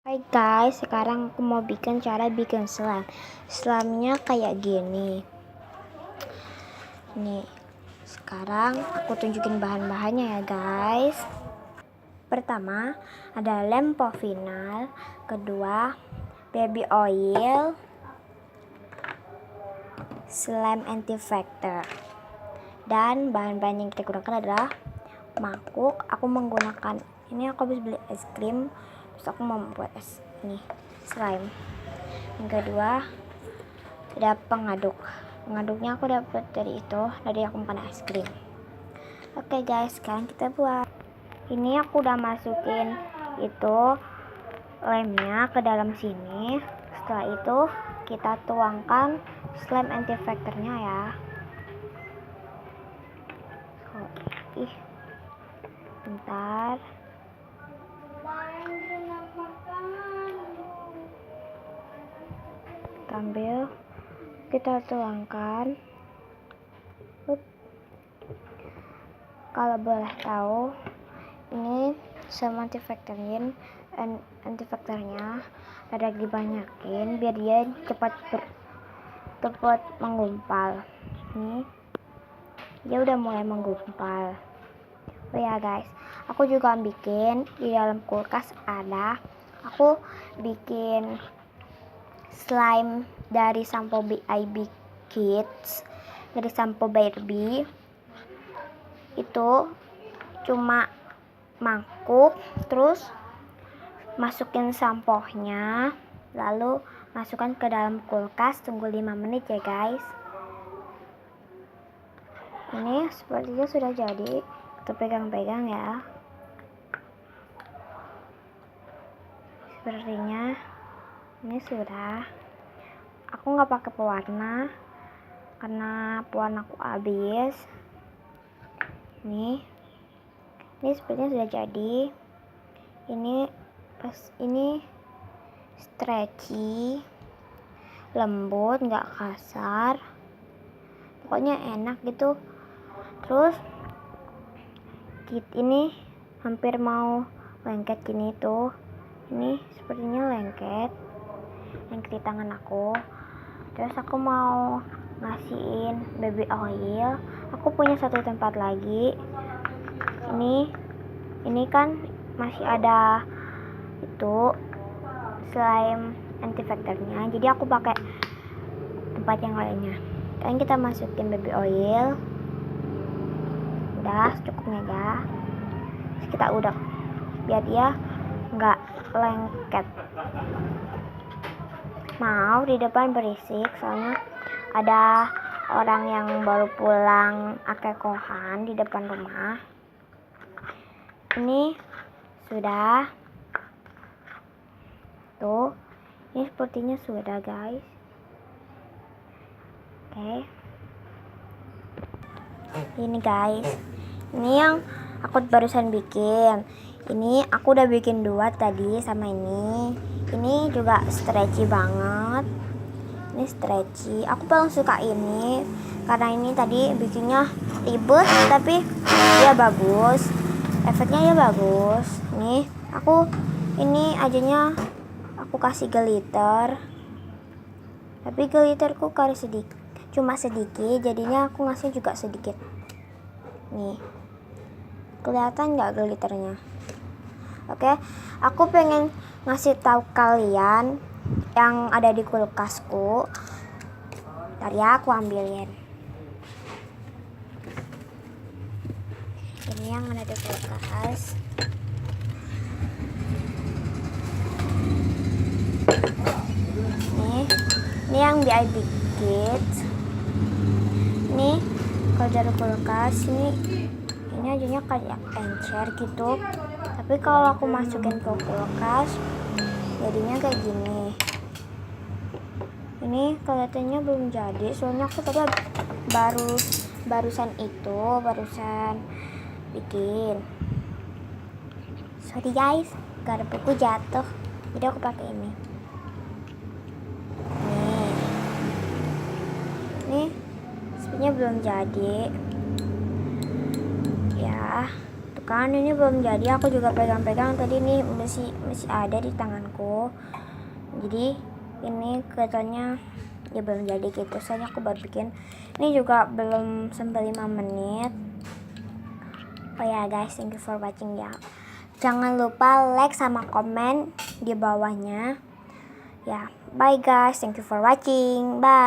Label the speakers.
Speaker 1: Hai guys, sekarang aku mau cara bikin slime. Slime-nya kayak gini. Nih, sekarang aku tunjukin bahan-bahannya ya guys. Pertama, ada lem povinal. Kedua, baby oil, slime anti-factor. Dan bahan-bahan yang kita gunakan adalah mangkuk. Aku menggunakan ini, aku habis beli es krim, terus aku mau membuat ini slime. Yang kedua, ada pengaduknya aku dapat dari aku makan es krim. Oke guys, sekarang kita buat. Ini aku udah masukin lemnya ke dalam sini. Setelah itu kita tuangkan slime anti-factornya ya. Bentar. Ambil, kita tuangkan. Kalau boleh tahu, ini sama anti-factornya ada dibanyakin biar dia cepat menggumpal. Nih, dia udah mulai menggumpal. Oh ya guys, aku juga bikin di dalam kulkas aku bikin slime dari sampo BIB Kids, dari sampo Barbie. Itu cuma mangkuk, terus masukin samponya, lalu masukkan ke dalam kulkas, tunggu 5 menit ya guys. Ini sepertinya sudah jadi, kita pegang-pegang ya. Sepertinya ini sudah. Aku nggak pakai pewarna karena pewarna aku habis. Ini sepertinya sudah jadi. Ini stretchy, lembut, nggak kasar, pokoknya enak gitu. Terus ini hampir mau lengket gini tuh. Ini sepertinya lengket di tangan aku. Terus aku mau ngasihin baby oil. Aku punya satu tempat lagi. Ini kan masih ada slime anti-factornya, jadi aku pakai tempat yang lainnya. Sekarang kita masukin baby oil. Udah secukupnya ya. Terus kita uduk biar dia nggak lengket. Maaf di depan berisik, soalnya ada orang yang baru pulang akekohan di depan rumah. Ini sudah tuh, ini sepertinya sudah guys. Oke. Ini guys, ini yang aku barusan bikin. Ini aku udah bikin 2 tadi sama ini. Ini juga stretchy banget. Ini stretchy. Aku paling suka ini karena ini tadi bikinnya ribet tapi dia bagus. Efeknya ya bagus. Nih, ini ajanya aku kasih glitter. Tapi glitterku cuma sedikit, jadinya aku ngasih juga sedikit. Nih. Kelihatan nggak glitternya? Oke, aku pengen ngasih tahu kalian yang ada di kulkasku. Ntar ya, aku ambilin. Ini yang ada di kulkas. Ini yang BIB Kids. Ini kalau dari kulkas ini ajanya kayak encer gitu. Tapi kalau aku masukin ke kulkas jadinya kayak gini. Ini kelihatannya belum jadi, soalnya aku tadi barusan bikin. Sorry guys, garpuku jatuh, jadi aku pakai ini. Nih sepertinya belum jadi ya, untuk kan ini belum jadi, aku juga pegang-pegang tadi nih, masih ada di tanganku. Jadi ini kelihatannya ya belum jadi gitu, soalnya aku baru bikin. Ini juga belum sampai 5 menit. Oh ya guys, thank you for watching ya. Jangan lupa like sama komen di bawahnya. Ya, bye guys, thank you for watching. Bye.